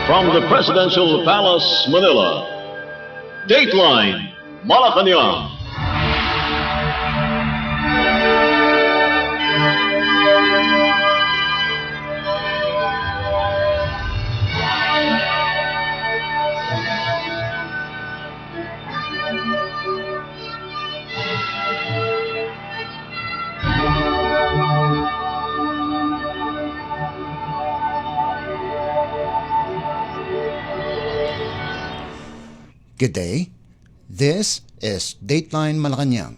From the Presidential Palace, Manila, Dateline Malacañang. Good day. This is Dateline Malacañang.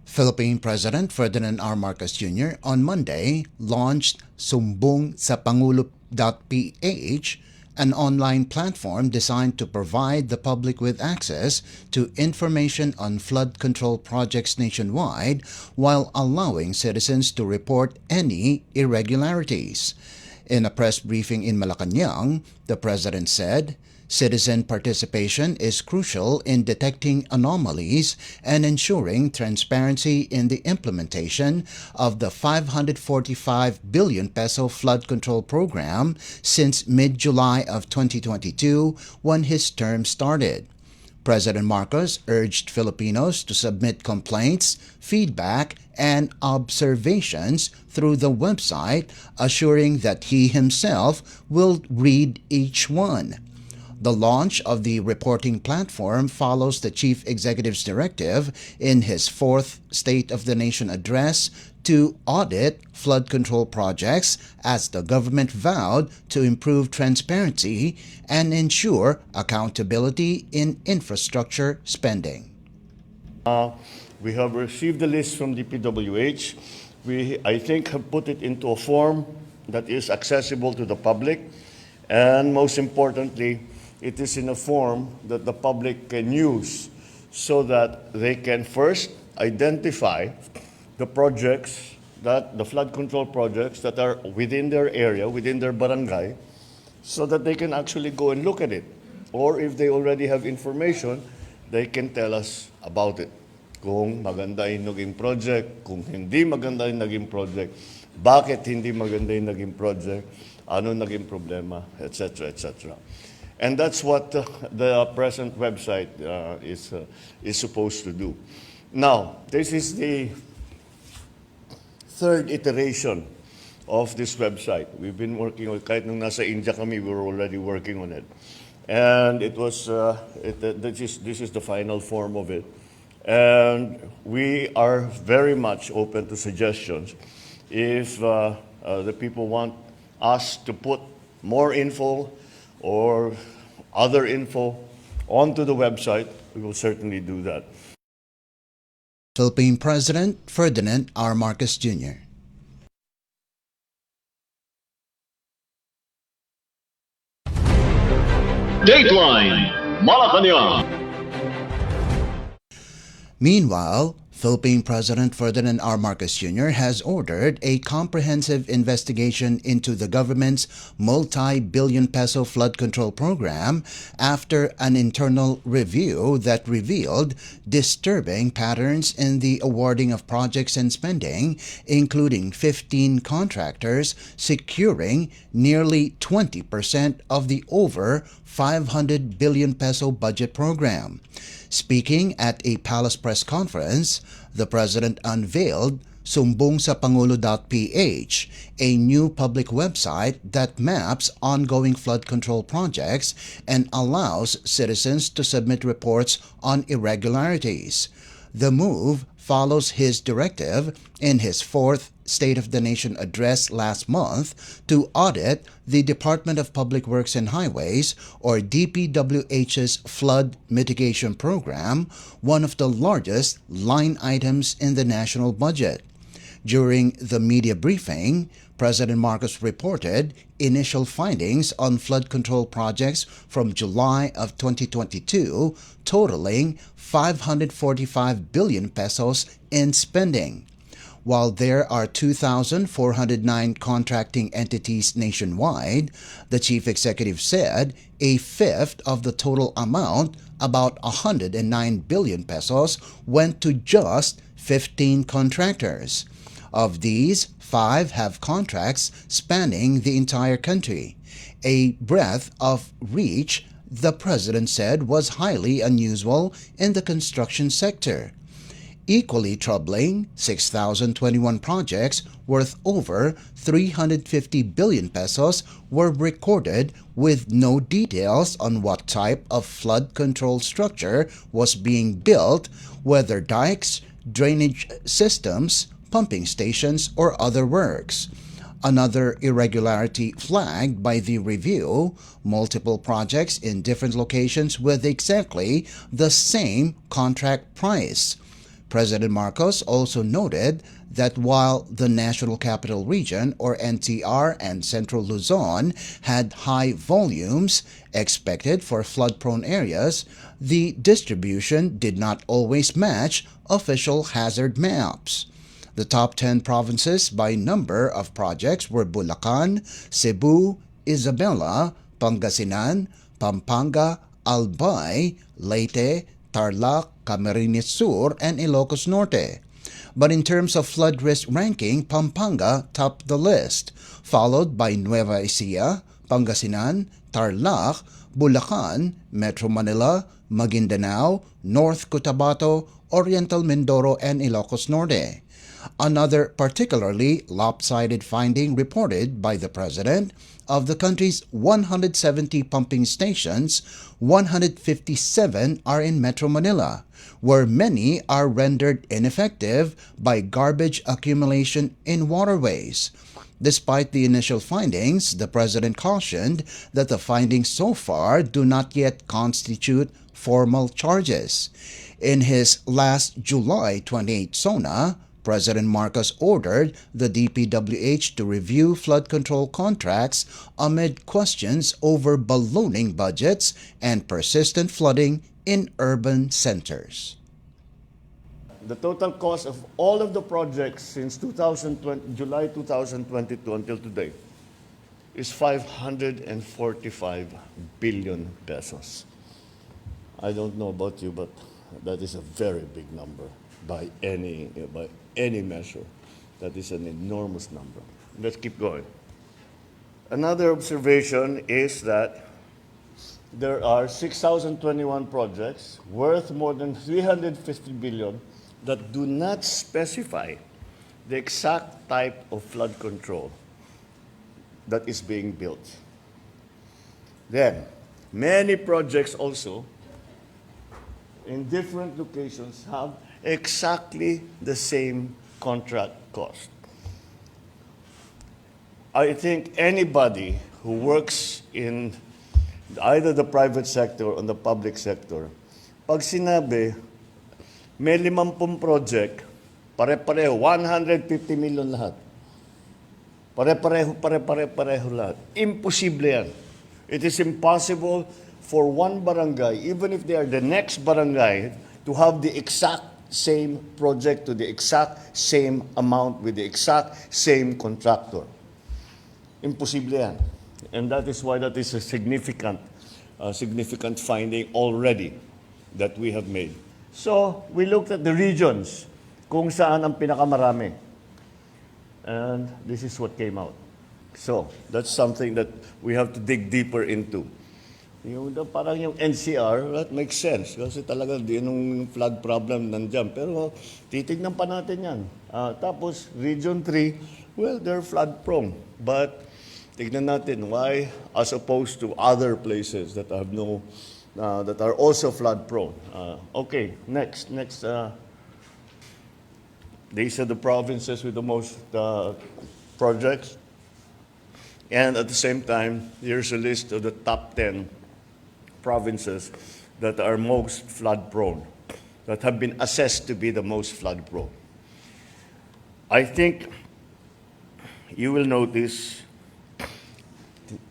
Philippine President Ferdinand R. Marcos Jr. on Monday launched Sumbong sa Pangulo.ph, an online platform designed to provide the public with access to information on flood control projects nationwide while allowing citizens to report any irregularities. In a press briefing in Malacañang, the President said, citizen participation is crucial in detecting anomalies and ensuring transparency in the implementation of the 545 billion peso flood control program since mid-July of 2022 when his term started. President Marcos urged Filipinos to submit complaints, feedback, and observations through the website, assuring that he himself will read each one. The launch of the reporting platform follows the Chief Executive's directive in his fourth State of the Nation address to audit flood control projects as the government vowed to improve transparency and ensure accountability in infrastructure spending. We have received the list from the PWH. I think, have put it into a form that is accessible to the public, and most importantly, it is in a form that the public can use so that they can first identify the projects, the flood control projects that are within their area, within their barangay, so that they can actually go and look at it. Or if they already have information, they can tell us about it. Kung maganda yung naging project, kung hindi maganda yung naging project, bakit hindi maganda yung naging project, ano naging problema, etc., etc. And that's what the present website is supposed to do. Now, this is the third iteration of this website. We've been working on it. Kahit nung nasa India kami, we were already working on it. And it was, this is the final form of it. And we are very much open to suggestions. If the people want us to put more info or other info onto the website, we will certainly do that. Philippine President Ferdinand R. Marcos Jr. Dateline Malacañang. Meanwhile, Philippine President Ferdinand R. Marcos Jr. has ordered a comprehensive investigation into the government's multi-billion peso flood control program after an internal review that revealed disturbing patterns in the awarding of projects and spending, including 15 contractors securing nearly 20% of the over 500 billion peso budget program. Speaking at a palace press conference, the President unveiled Sumbong sa Pangulo.ph, a new public website that maps ongoing flood control projects and allows citizens to submit reports on irregularities. The move follows his directive in his fourth State of the Nation address last month to audit the Department of Public Works and Highways, or DPWH's flood mitigation program, one of the largest line items in the national budget. During the media briefing, President Marcos reported initial findings on flood control projects from July of 2022, totaling 545 billion pesos in spending. While there are 2,409 contracting entities nationwide, the chief executive said a fifth of the total amount, about 109 billion pesos, went to just 15 contractors. Of these, 5 have contracts spanning the entire country, a breadth of reach the President said was highly unusual in the construction sector. Equally troubling, 6,021 projects worth over 350 billion pesos were recorded with no details on what type of flood control structure was being built, whether dikes, drainage systems, pumping stations, or other works. Another irregularity flagged by the review, multiple projects in different locations with exactly the same contract price. President Marcos also noted that while the National Capital Region, or NCR, and Central Luzon had high volumes expected for flood-prone areas, the distribution did not always match official hazard maps. The top 10 provinces by number of projects were Bulacan, Cebu, Isabela, Pangasinan, Pampanga, Albay, Leyte, Tarlac, Camarines Sur, and Ilocos Norte. But in terms of flood risk ranking, Pampanga topped the list, followed by Nueva Ecija, Pangasinan, Tarlac, Bulacan, Metro Manila, Maguindanao, North Cotabato, Oriental Mindoro, and Ilocos Norte. Another particularly lopsided finding reported by the President: of the country's 170 pumping stations, 157 are in Metro Manila, where many are rendered ineffective by garbage accumulation in waterways. Despite the initial findings, the President cautioned that the findings so far do not yet constitute formal charges. In his last July 28 SONA, President Marcos ordered the DPWH to review flood control contracts amid questions over ballooning budgets and persistent flooding in urban centers. The total cost of all of the projects since July 2022 until today is 545 billion pesos. I don't know about you, but that is a very big number by any measure. That is an enormous number. Let's keep going. Another observation is that there are 6,021 projects worth more than 350 billion that do not specify the exact type of flood control that is being built. Then, many projects also in different locations have exactly the same contract cost. I think anybody who works in either the private sector or the public sector, pag sinabi, may 50 project, pare-pareho, 150 million lahat. Pare-pareho lahat. Imposible yan. It is impossible for one barangay, even if they are the next barangay, to have the exact same project to the exact same amount with the exact same contractor. Imposible yan. And that is why that is a significant finding already that we have made. So, we looked at the regions kung saan ang pinakamarami. And this is what came out. So, that's something that we have to dig deeper into. Parang yung NCR, that makes sense. Kasi talaga, yung flood problem nandyan. Pero titignan pa natin yan. Tapos, Region 3, well, they're flood prone. But, tignan natin why, as opposed to other places that have no, that are also flood prone. Okay, next. These are the provinces with the most projects. And at the same time, here's a list of the top 10 provinces that are most flood prone, that have been assessed to be the most flood prone. I think you will notice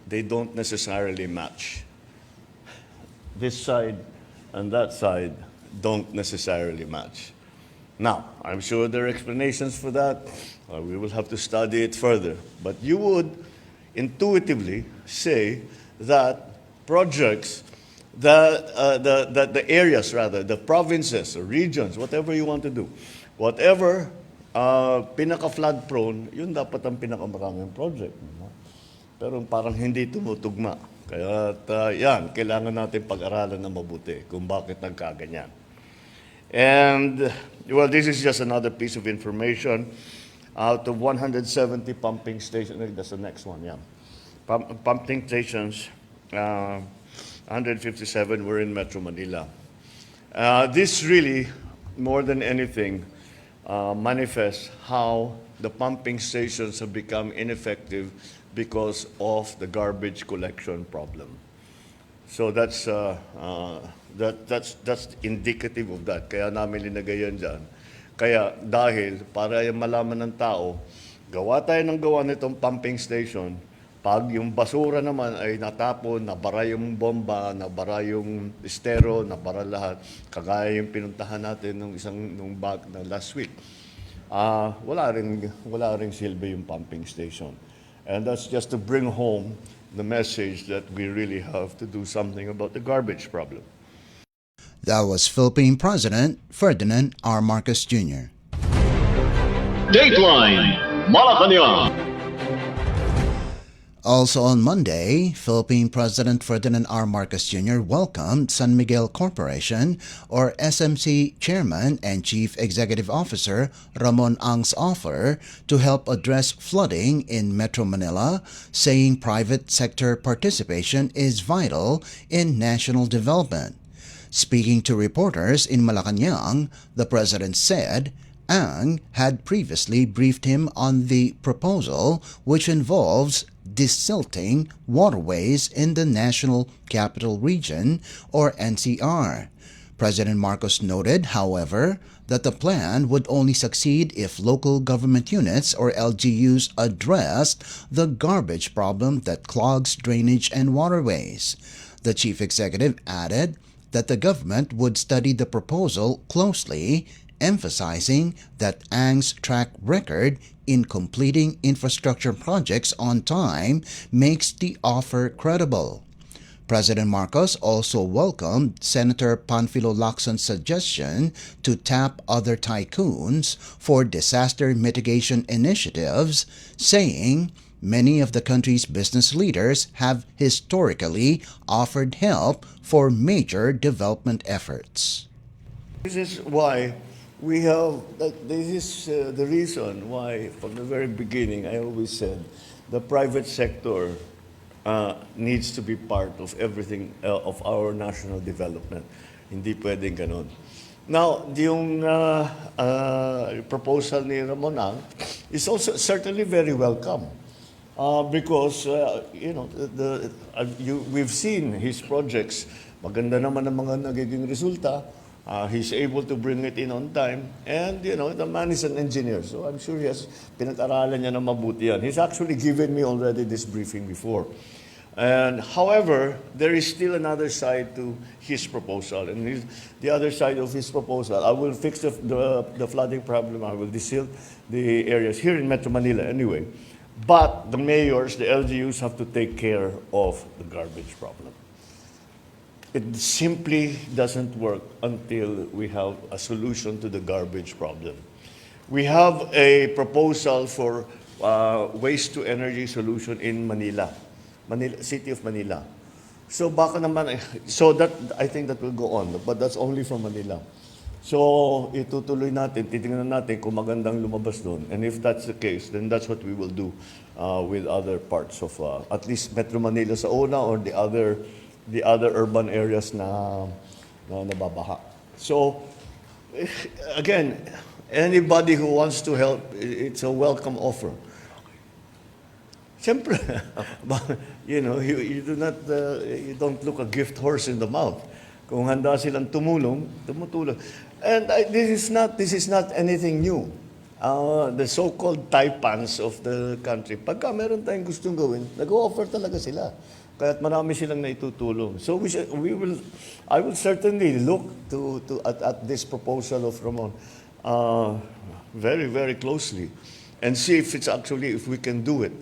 they don't necessarily match. This side and that side don't necessarily match. Now, I'm sure there are explanations for that. We will have to study it further. But you would intuitively say that projects, the areas rather, the provinces or regions, whatever you want to do, whatever pinaka-flood prone, yun dapat ang pinakamaraming project. pero parang hindi tumutugma. Kaya yan, kailangan natin pag-aralan na mabuti kung bakit nagkaganyan. And, well, this is just another piece of information. Out of 170 pumping stations, that's the next one, yeah. Pumping stations, 157 were in Metro Manila. This really, more than anything, manifests how the pumping stations have become ineffective because of the garbage collection problem. So that's indicative of that. Kaya namin linagay yan dyan. Kaya dahil para yung malaman ng tao, gawa tayo ng gawa nitong pumping station, pag yung basura naman ay natapon, nabara yung bomba, nabara yung estero, nabara lahat, kagaya yung pinuntahan natin nung last week. Wala ring silbi yung pumping station. And that's just to bring home the message that we really have to do something about the garbage problem. That was Philippine President Ferdinand R. Marcos Jr. Dateline Malacañang. Also on Monday, Philippine President Ferdinand R. Marcos Jr. welcomed San Miguel Corporation or SMC Chairman and Chief Executive Officer Ramon Ang's offer to help address flooding in Metro Manila, saying private sector participation is vital in national development. Speaking to reporters in Malacañang, the President said Ang had previously briefed him on the proposal, which involves desilting waterways in the National Capital Region, or NCR. President Marcos noted, however, that the plan would only succeed if local government units, or LGUs, addressed the garbage problem that clogs drainage and waterways. The chief executive added that the government would study the proposal closely, emphasizing that Ang's track record in completing infrastructure projects on time makes the offer credible. President Marcos also welcomed Senator Panfilo Lacson's suggestion to tap other tycoons for disaster mitigation initiatives, saying many of the country's business leaders have historically offered help for major development efforts. This is why we have, this is the reason why from the very beginning I always said the private sector needs to be part of everything of our national development. Hindi pwedeng ganun. Now, yung proposal ni Ramon Ang is also certainly very welcome because we've seen his projects. Maganda naman ang mga nagiging resulta. He's able to bring it in on time. And, the man is an engineer. So I'm sure he has pinag-aralan niya na mabuti yan. He's actually given me already this briefing before. And however, there is still another side to his proposal. And the other side of his proposal, I will fix the flooding problem. I will desil the areas here in Metro Manila anyway. But the mayors, the LGUs have to take care of the garbage problem. It simply doesn't work until we have a solution to the garbage problem. We have a proposal for waste-to-energy solution in Manila, City of Manila. So baka naman, so that I think that will go on, but that's only from Manila. So itutuloy natin, titingnan natin kung magandang lumabas doon. And if that's the case, then that's what we will do with other parts of at least Metro Manila sa una or the other urban areas na nababaha. So, again, anybody who wants to help, it's a welcome offer. Siyempre, you don't look a gift horse in the mouth. Kung handa silang tumulong. And this is not anything new. The so-called taipans of the country, pagka meron tayong gustong gawin, nag-o-offer talaga sila. Kaya't marami silang naitutulong. So I will certainly look at this proposal of Ramon very, very closely and see if we can do it.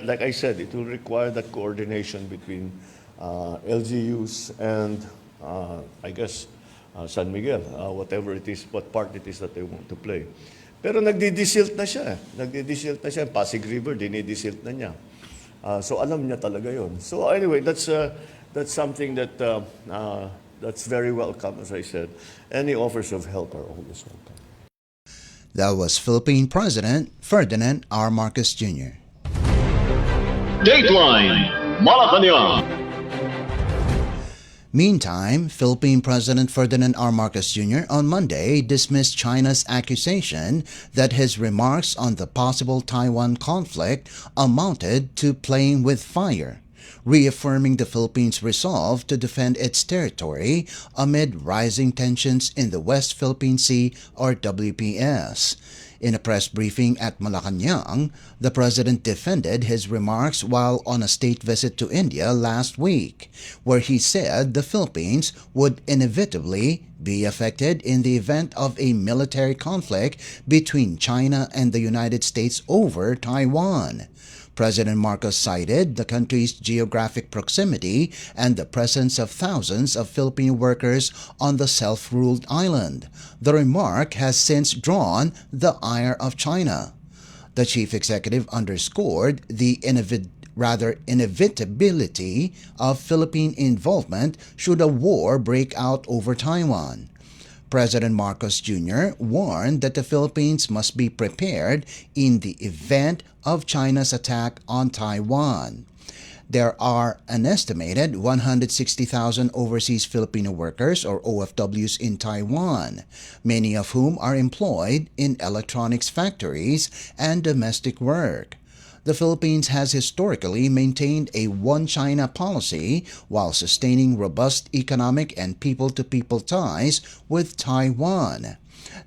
Like I said, it will require that coordination between LGUs and I guess San Miguel, whatever it is, what part it is that they want to play. Pero nagdi-desilt na siya. Pasig River, dinidesilt na niya. So alam niya talaga yon. So anyway, that's something that that's very welcome, as I said. Any offers of help are always welcome. That was Philippine President Ferdinand R. Marcos Jr. Dateline Malacañang. Meantime, Philippine President Ferdinand R. Marcos Jr. on Monday dismissed China's accusation that his remarks on the possible Taiwan conflict amounted to playing with fire, reaffirming the Philippines' resolve to defend its territory amid rising tensions in the West Philippine Sea, or WPS. In a press briefing at Malacañang, the president defended his remarks while on a state visit to India last week, where he said the Philippines would inevitably be affected in the event of a military conflict between China and the United States over Taiwan. President Marcos cited the country's geographic proximity and the presence of thousands of Filipino workers on the self-ruled island. The remark has since drawn the ire of China. The chief executive underscored the inevitability of Philippine involvement should a war break out over Taiwan. President Marcos Jr. warned that the Philippines must be prepared in the event of China's attack on Taiwan. There are an estimated 160,000 overseas Filipino workers, or OFWs, in Taiwan, many of whom are employed in electronics factories and domestic work. The Philippines has historically maintained a one-China policy while sustaining robust economic and people-to-people ties with Taiwan.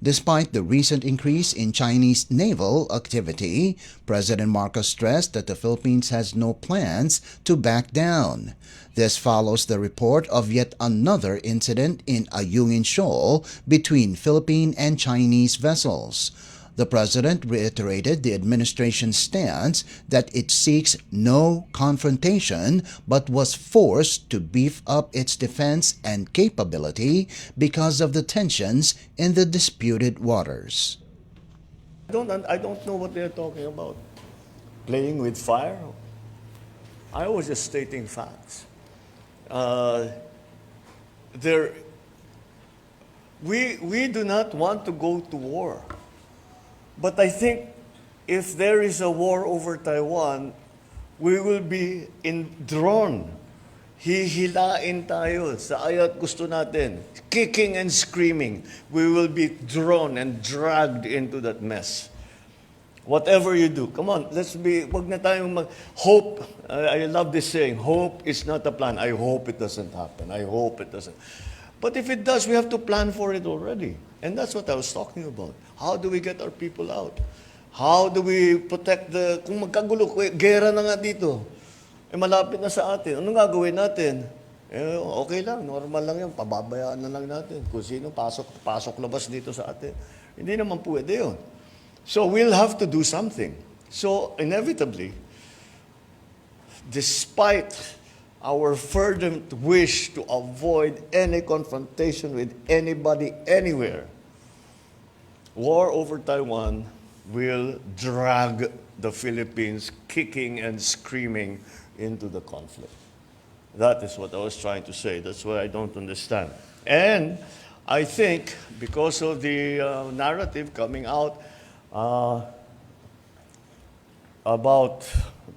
Despite the recent increase in Chinese naval activity, President Marcos stressed that the Philippines has no plans to back down. This follows the report of yet another incident in Ayungin Shoal between Philippine and Chinese vessels. The president reiterated the administration's stance that it seeks no confrontation but was forced to beef up its defense and capability because of the tensions in the disputed waters. I don't know what they're talking about. Playing with fire? I was just stating facts. We do not want to go to war. But I think if there is a war over Taiwan, we will be drawn. Hihilain tayo sa aya't gusto natin. Kicking and screaming. We will be drawn and dragged into that mess. Whatever you do, come on, wag na tayong hope. I love this saying, hope is not a plan. I hope it doesn't happen. I hope it doesn't. But if it does, we have to plan for it already. And that's what I was talking about. How do we get our people out? How do we protect kung magkagulo, gera na nga dito. Malapit na sa atin. Anong gagawin natin? Okay lang, normal lang yan. Pababayaan na lang natin. Kung sino pasok labas dito sa atin. Hindi naman pwede yun. So we'll have to do something. So inevitably, despite our fervent wish to avoid any confrontation with anybody anywhere, war over Taiwan will drag the Philippines kicking and screaming into the conflict. That is what I was trying to say. That's what I don't understand. And I think because of the narrative coming out about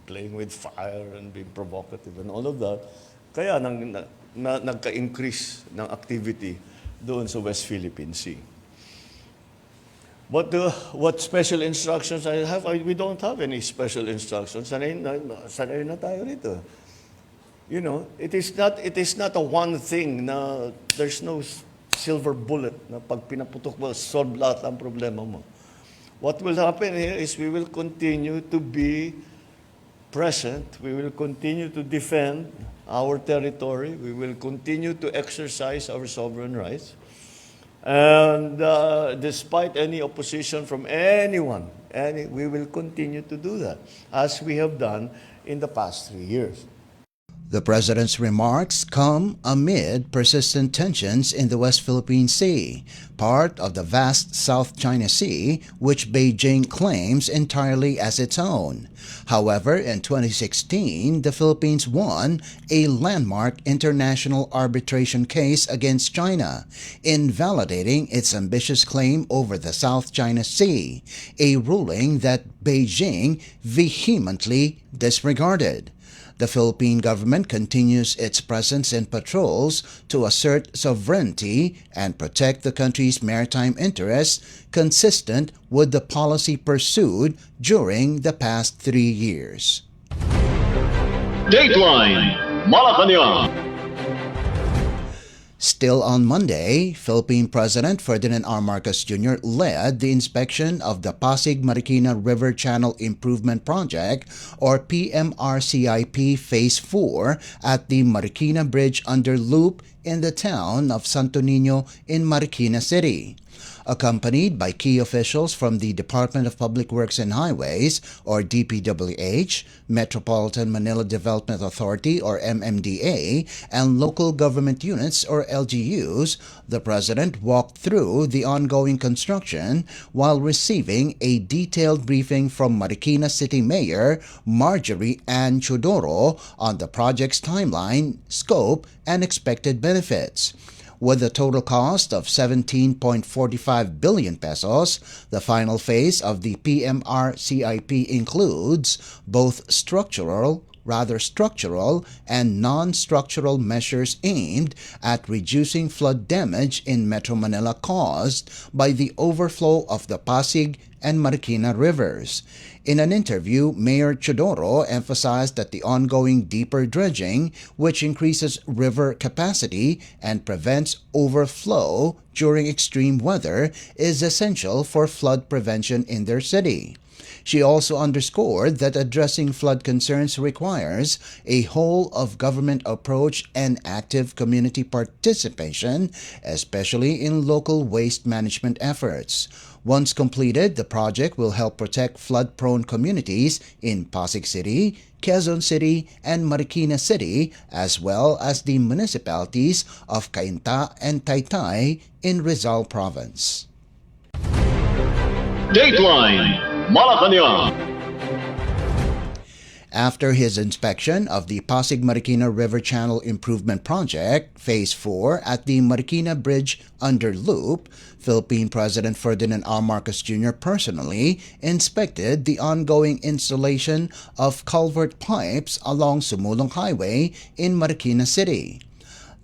playing with fire and being provocative and all of that, kaya nagka-increase ng activity doon sa West Philippine Sea. What special instructions I have? We don't have any special instructions. Sanay na tayo rito. You know, it is not a one thing na there's no silver bullet na pag pinaputok mo, solve lahat ang problema mo. What will happen here is we will continue to be present. We will continue to defend our territory. We will continue to exercise our sovereign rights. And despite any opposition from anyone, we will continue to do that, as we have done in the past 3 years. The president's remarks come amid persistent tensions in the West Philippine Sea, part of the vast South China Sea, which Beijing claims entirely as its own. However, in 2016, the Philippines won a landmark international arbitration case against China, invalidating its ambitious claim over the South China Sea, a ruling that Beijing vehemently disregarded. The Philippine government continues its presence in patrols to assert sovereignty and protect the country's maritime interests, consistent with the policy pursued during the past 3 years. Dateline Malacañang. Still on Monday, Philippine President Ferdinand R. Marcos Jr. led the inspection of the Pasig-Marikina River Channel Improvement Project, or PMRCIP Phase 4, at the Marikina Bridge under loop in the town of Santo Niño in Marikina City. Accompanied by key officials from the Department of Public Works and Highways, or DPWH, Metropolitan Manila Development Authority, or MMDA, and local government units, or LGUs, the President walked through the ongoing construction while receiving a detailed briefing from Marikina City Mayor Marjorie Ann Chodoro on the project's timeline, scope, and expected benefits. With a total cost of 17.45 billion pesos, the final phase of the PMRCIP includes both structural and non-structural measures aimed at reducing flood damage in Metro Manila caused by the overflow of the Pasig and Marikina rivers. In an interview, Mayor Chodoro emphasized that the ongoing deeper dredging, which increases river capacity and prevents overflow during extreme weather, is essential for flood prevention in their city. She also underscored that addressing flood concerns requires a whole-of-government approach and active community participation, especially in local waste management efforts. Once completed, the project will help protect flood-prone communities in Pasig City, Quezon City, and Marikina City, as well as the municipalities of Cainta and Taytay in Rizal Province. Dateline Malacañang. After his inspection of the Pasig-Marikina River Channel Improvement Project, Phase 4, at the Marikina Bridge under loop, Philippine President Ferdinand R. Marcos Jr. personally inspected the ongoing installation of culvert pipes along Sumulong Highway in Marikina City.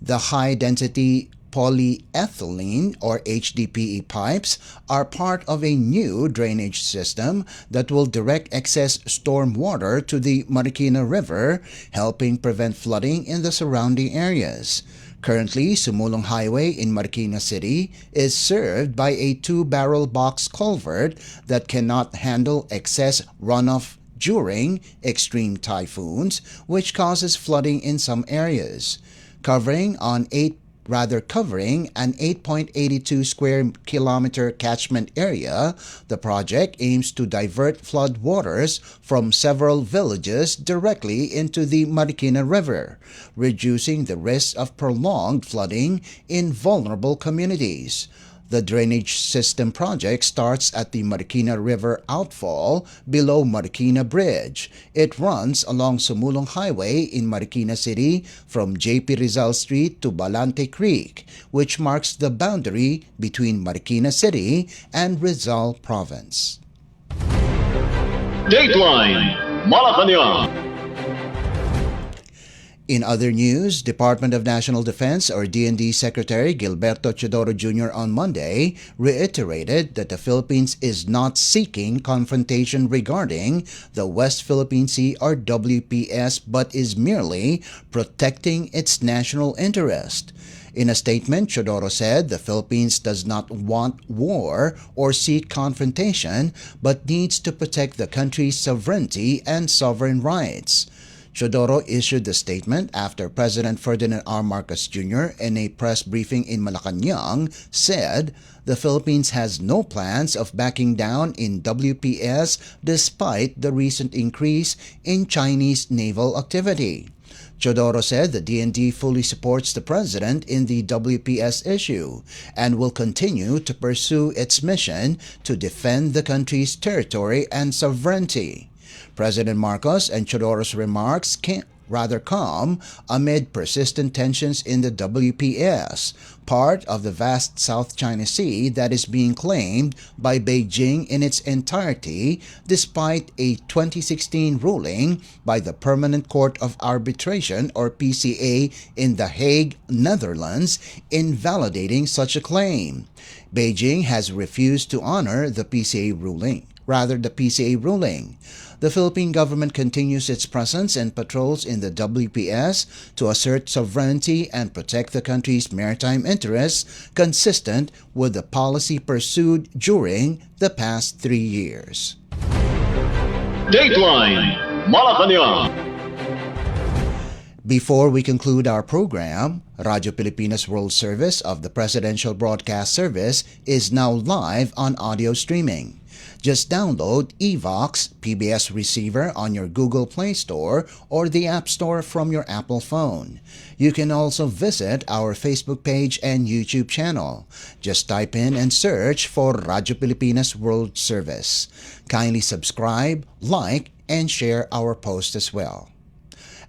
The high-density polyethylene, or HDPE pipes, are part of a new drainage system that will direct excess storm water to the Marikina River, helping prevent flooding in the surrounding areas. Currently, Sumulong Highway in Marikina City is served by a 2-barrel box culvert that cannot handle excess runoff during extreme typhoons, which causes flooding in some areas. Covering an 8.82 square kilometer catchment area, the project aims to divert flood waters from several villages directly into the Marikina River, reducing the risk of prolonged flooding in vulnerable communities. The drainage system project starts at the Marikina River outfall below Marikina Bridge. It runs along Sumulong Highway in Marikina City from JP Rizal Street to Balante Creek, which marks the boundary between Marikina City and Rizal Province. Dateline Malacañang. In other news, Department of National Defense, or DND Secretary Gilberto Chodoro Jr. on Monday reiterated that the Philippines is not seeking confrontation regarding the West Philippine Sea, or WPS, but is merely protecting its national interest. In a statement, Chodoro said the Philippines does not want war or seek confrontation, but needs to protect the country's sovereignty and sovereign rights. Chodoro issued the statement after President Ferdinand R. Marcos Jr. in a press briefing in Malacañang said the Philippines has no plans of backing down in WPS despite the recent increase in Chinese naval activity. Chodoro said the DND fully supports the president in the WPS issue and will continue to pursue its mission to defend the country's territory and sovereignty. President Marcos and Chodoro's remarks rather come amid persistent tensions in the WPS, part of the vast South China Sea that is being claimed by Beijing in its entirety, despite a 2016 ruling by the Permanent Court of Arbitration or PCA in The Hague, Netherlands, invalidating such a claim. Beijing has refused to honor the PCA ruling. The Philippine government continues its presence and patrols in the WPS to assert sovereignty and protect the country's maritime interests, consistent with the policy pursued during the past 3 years. Dateline Malacañang. Before we conclude our program, Radyo Pilipinas World Service of the Presidential Broadcast Service is now live on audio streaming. Just download eVox PBS receiver on your Google Play Store or the App Store from your Apple phone. You can also visit our Facebook page and YouTube channel. Just type in and search for Radyo Pilipinas World Service. Kindly subscribe, like, and share our post as well.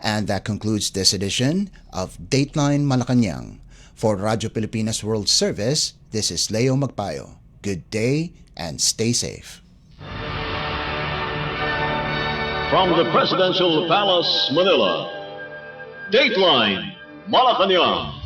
And that concludes this edition of Dateline Malacañang. For Radyo Pilipinas World Service, this is Leo Magpayo. Good day and stay safe. From the Presidential Palace, Manila, Dateline Malacañang.